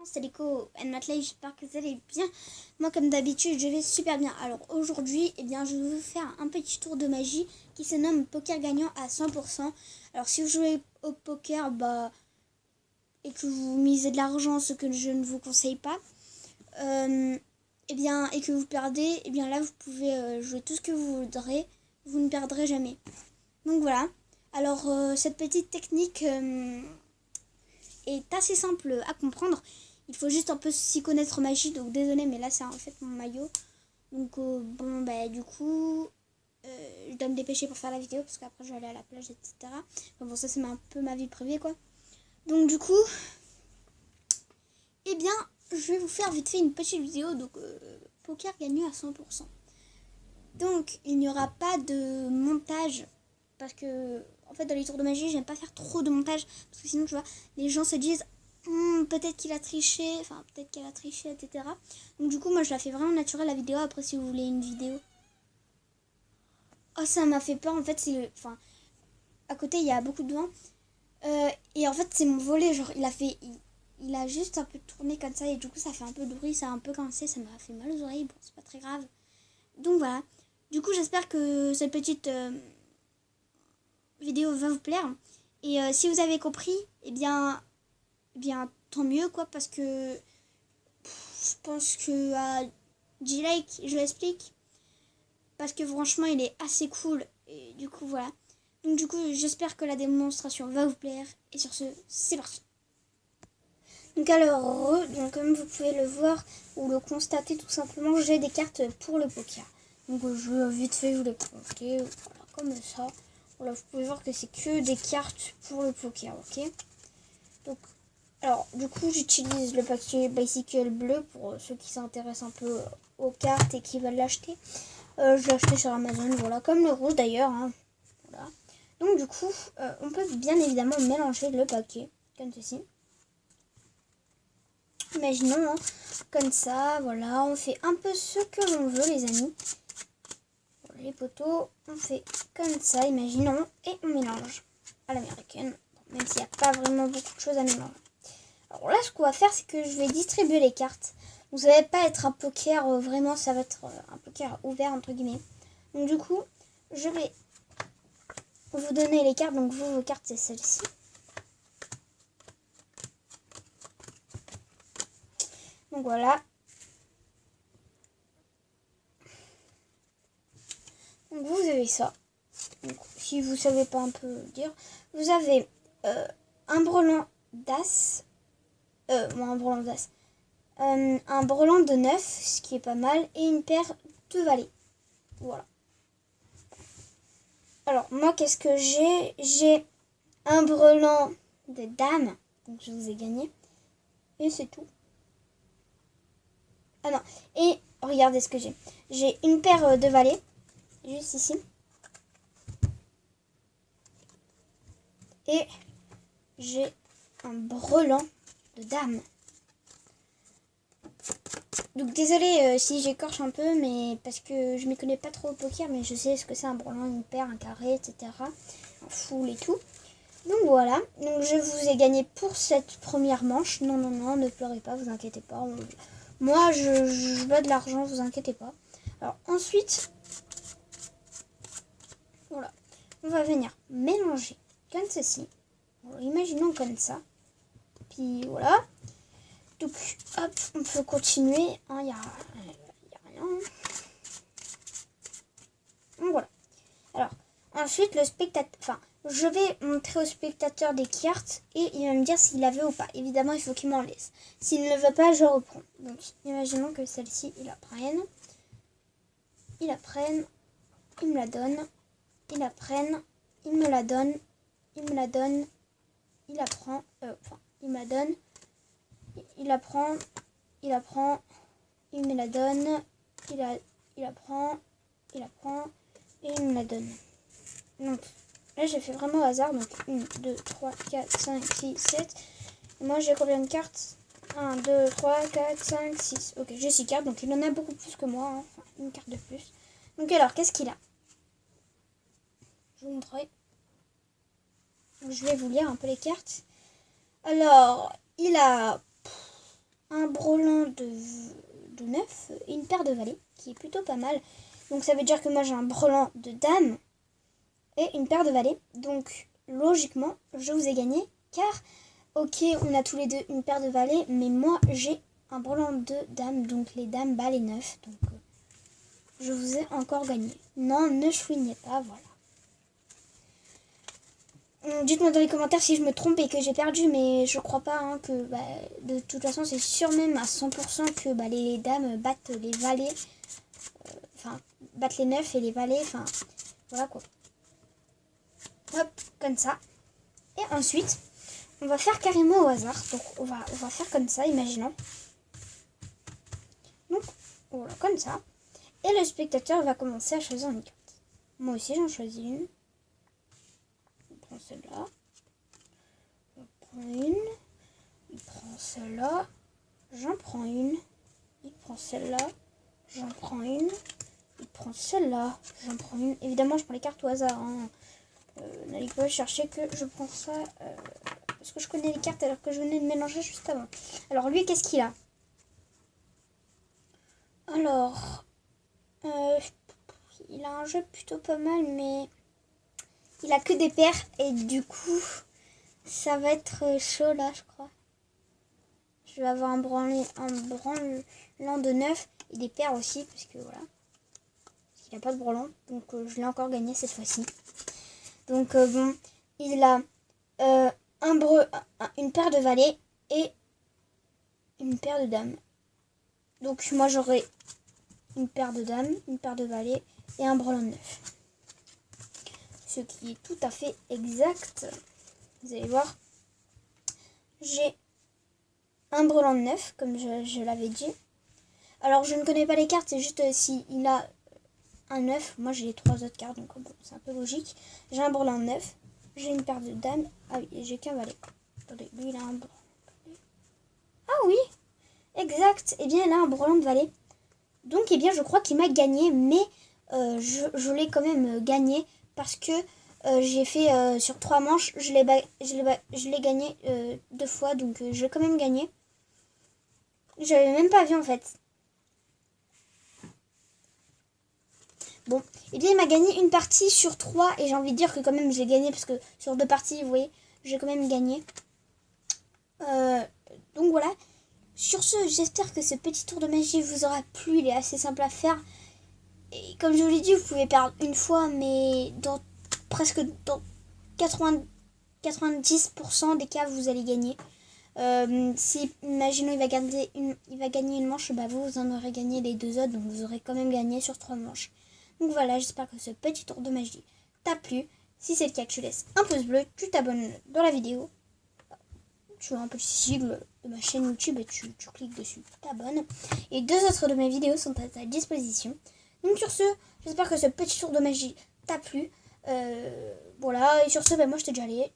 C'est Léco and Matley, j'espère que vous allez bien. Moi, comme d'habitude, je vais super bien. Alors aujourd'hui, je vais vous faire un petit tour de magie qui se nomme Poker Gagnant à 100%. Alors si vous jouez au poker et que vous misez de l'argent, ce que je ne vous conseille pas, et que vous perdez, là vous pouvez jouer tout ce que vous voudrez, vous ne perdrez jamais. Donc voilà. Alors cette petite technique est assez simple à comprendre. Il faut juste un peu s'y connaître en magie. Donc désolé, mais là c'est en fait mon maillot. Donc du coup je dois me dépêcher pour faire la vidéo parce qu'après je vais aller à la plage, etc. Bon, ça c'est un peu ma vie privée quoi. Donc du coup je vais vous faire vite fait une petite vidéo. Donc poker gagnant à 100%. Donc il n'y aura pas de montage parce que en fait dans les tours de magie j'aime pas faire trop de montage parce que sinon tu vois les gens se disent peut-être qu'il a triché, enfin peut-être qu'elle a triché, etc. Donc du coup moi je la fais vraiment naturelle la vidéo. Après si vous voulez une vidéo, oh ça m'a fait peur en fait. À côté il y a beaucoup de vent et en fait c'est mon volet, genre il a juste un peu tourné comme ça et du coup ça fait un peu de bruit, ça a un peu grincé, ça m'a fait mal aux oreilles. Bon c'est pas très grave. Donc voilà, du coup j'espère que cette petite vidéo va vous plaire et si vous avez compris, tant mieux quoi, parce que je pense que à 10 likes je l'explique parce que franchement il est assez cool et du coup voilà. Donc du coup j'espère que la démonstration va vous plaire et sur ce c'est parti. Donc alors comme vous pouvez le voir ou le constater tout simplement, j'ai des cartes pour le poker. Donc je vais vite fait vous les présenter, voilà, comme ça. Voilà, vous pouvez voir que c'est que des cartes pour le poker, ok. Donc alors du coup j'utilise le paquet Bicycle bleu pour ceux qui s'intéressent un peu aux cartes et qui veulent l'acheter. Je l'ai acheté sur Amazon, voilà, comme le rouge d'ailleurs, hein. Voilà. Donc du coup on peut bien évidemment mélanger le paquet comme ceci. Imaginons comme ça, voilà, on fait un peu ce que l'on veut les amis. Voilà, les poteaux, on fait comme ça, imaginons, et on mélange à l'américaine, même s'il n'y a pas vraiment beaucoup de choses à mélanger. Alors là, ce qu'on va faire, c'est que je vais distribuer les cartes. Donc ça va pas être un poker, vraiment, ça va être un poker ouvert, entre guillemets. Donc du coup, je vais vous donner les cartes. Donc vos cartes, c'est celle-ci. Donc voilà. Donc vous avez ça. Donc, si vous savez pas un peu dire, vous avez un brelan d'as. Un brelan d'as. Un brelan de 9, ce qui est pas mal, et une paire de valets. Voilà. Alors, moi, qu'est-ce que j'ai? J'ai un brelan de dames, donc je vous ai gagné, et c'est tout. Ah non, et regardez ce que j'ai. J'ai une paire de valets, juste ici. Et j'ai un brelan de dames. Donc désolé si j'écorche un peu, mais parce que je m'y connais pas trop au poker, mais je sais ce que c'est un brelan, une paire, un carré, etc. Un full et tout. Donc voilà, donc je vous ai gagné pour cette première manche. Non, ne pleurez pas, vous inquiétez pas. Moi, je bats de l'argent, vous inquiétez pas. Alors ensuite, voilà, on va venir mélanger comme ceci. Alors, imaginons comme ça. Puis voilà. Donc hop, on peut continuer. Il n'y a rien. Donc voilà. Alors, ensuite, le spectateur... je vais montrer au spectateur des cartes et il va me dire s'il la veut ou pas. Évidemment, il faut qu'il m'en laisse. S'il ne veut pas, je reprends. Donc, imaginons que celle-ci, il la prenne. Il la prenne. Il me la donne. Il la prenne. Il me la donne. Il me la donne. Il la prend. Il me la donne. Il la prend. Il la prend. Il me la donne. Il la prend. Il la prend. Et il me la donne. Donc, là, j'ai fait vraiment au hasard. Donc, 1, 2, 3, 4, 5, 6, 7. Et moi, j'ai combien de cartes? 1, 2, 3, 4, 5, 6. Ok, j'ai 6 cartes. Donc, il en a beaucoup plus que moi. Hein. Enfin, une carte de plus. Donc, alors, qu'est-ce qu'il a? Je vous montrerai. Donc, je vais vous lire un peu les cartes. Alors, il a brelan de 9 et une paire de valets, qui est plutôt pas mal. Donc ça veut dire que moi j'ai un brelan de dame et une paire de valets. Donc logiquement, je vous ai gagné, car ok, on a tous les deux une paire de valets, mais moi j'ai un brelan de dame, donc les dames, les 9. Donc je vous ai encore gagné. Non, ne chouignez pas, voilà. Dites-moi dans les commentaires si je me trompe et que j'ai perdu, mais je crois pas hein, que de toute façon c'est sûr même à 100% que les dames battent les valets, enfin battent les 9 et les valets, enfin voilà quoi. Hop, comme ça. Et ensuite, on va faire carrément au hasard. Donc on va faire comme ça, imaginons. Donc voilà, comme ça. Et le spectateur va commencer à choisir une carte. Moi aussi j'en choisis une. On prend celle-là. On prend une. Il prend celle-là. J'en prends une. Il prend celle-là. J'en prends une. Il prend celle-là. J'en prends une. Évidemment, je prends les cartes au hasard. Hein. N'allez pas chercher que je prends ça. Parce que je connais les cartes alors que je venais de mélanger juste avant. Alors, lui, qu'est-ce qu'il a? Alors, il a un jeu plutôt pas mal, mais il a que des paires. Et du coup, ça va être chaud là, je crois. Je vais avoir un branlant de 9 et des paires aussi, parce que voilà. Parce qu'il n'a pas de branlant, donc je l'ai encore gagné cette fois-ci. Donc bon, il a une paire de valets et une paire de dames. Donc moi j'aurai une paire de dames, une paire de valets et un brelan de 9. Ce qui est tout à fait exact. Vous allez voir. J'ai un brelan de 9, comme je l'avais dit. Alors je ne connais pas les cartes, c'est juste s'il a un 9. Moi j'ai les 3 autres cartes, donc bon, c'est un peu logique. J'ai un brelan de 9. J'ai une paire de dames. Ah oui, et j'ai qu'un valet. Attendez, lui il a un brelan. Ah oui, exact. Eh bien il a un brelan de valet. Donc eh bien je crois qu'il m'a gagné, mais je l'ai quand même gagné parce que j'ai fait sur 3 manches, je l'ai gagné 2 fois, donc je l'ai quand même gagné. J'avais même pas vu en fait. Bon, et bien il m'a gagné une partie sur 3 et j'ai envie de dire que quand même j'ai gagné parce que sur 2 parties, vous voyez, j'ai quand même gagné. Donc voilà. Sur ce, j'espère que ce petit tour de magie vous aura plu, il est assez simple à faire. Et comme je vous l'ai dit, vous pouvez perdre une fois, mais dans 90% des cas, vous allez gagner. Si, imaginons, il va gagner une manche, vous en aurez gagné les 2 autres, donc vous aurez quand même gagné sur 3 manches. Donc voilà, j'espère que ce petit tour de magie t'a plu. Si c'est le cas, tu laisses un pouce bleu, tu t'abonnes dans la vidéo. Tu vois un petit sigle de ma chaîne YouTube et tu cliques dessus, tu t'abonnes. Et 2 autres de mes vidéos sont à ta disposition. Donc sur ce, j'espère que ce petit tour de magie t'a plu. Voilà, et sur ce, moi je te dis allez,